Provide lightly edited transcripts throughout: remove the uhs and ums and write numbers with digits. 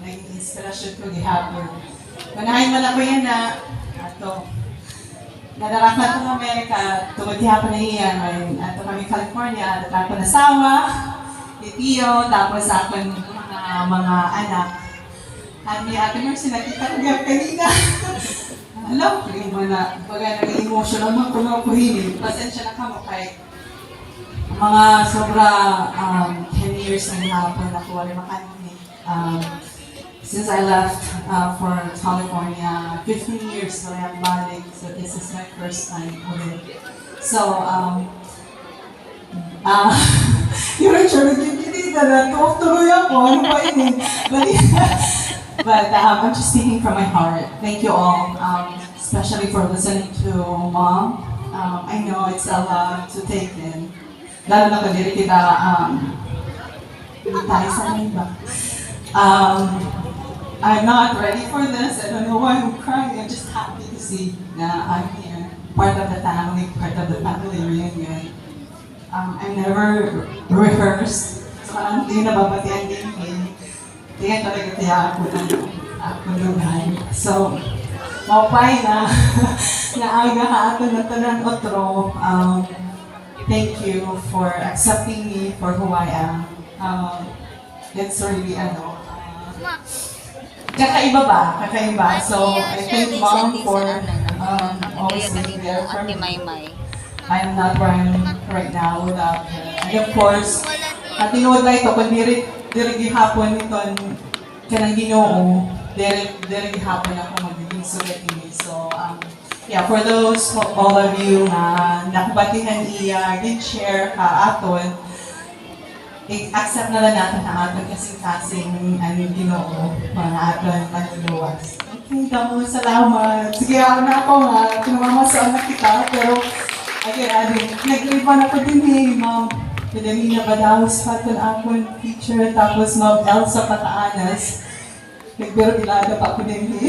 naging inspirasyon ko gihapon. Manahay man ako yan na ato. Nadaraklan ko ng Amerika, tungod gihapon na iyan, ato kami California, at ako nasawa, titiyo, tapos akong mga anak. At ni Ate Mercy, nakita ko niya kanina. Alam ko yung mga naging emotional mga kumakuhili. Pasensya na kamo kay mga sobra 10 years na hapon ako wala makanin. Since I left for California, 15 years na yung balik. So this is my first time ulit. So, yung Richard, nagkikita na tuloy ako. Ano ba yun? But I'm just speaking from my heart. Thank you all, especially for listening to Mom. I know it's a lot to take in. Lalo na kadiri kita, tayo sa ba? I'm not ready for this. I don't know why I'm crying. I'm just happy to see that I'm here, part of the family reunion. I never rehearsed. So parang hindi nababatian din. Tingnan talaga kaya ako lugar. So, mapay na aga ato na tanan otro. Thank you for accepting me for who I am. It's really kakaiba ba? Kakaiba. So, I thank Mom for always being there for me. I'm not where I'm right now without her. And of course, at tinuod na ito, kung diri gihapon nito kanang Ginoo, diri gihapon ako magiging sulit ini. So, yeah, for those, all of you na nakabatihan iya, did share aton, accept na lang natin ang aton kasing-kasing Ginoo, mga aton manluluwas. Okay, damo, salamat. Sige, ako na ako nga, pinamamasaan na kita, pero again, nag-iwan ako din Ma'am. Madalina Badaos patun akong teacher, tapos Ma'am Elsa Pataanas. Nagbiro ilada pa ako din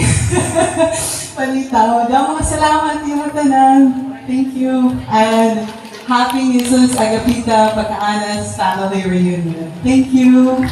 palitaw. Damo, salamat yung tanan. Thank you. And Happy Jesus Agapita Pataanas Family Reunion. Thank you.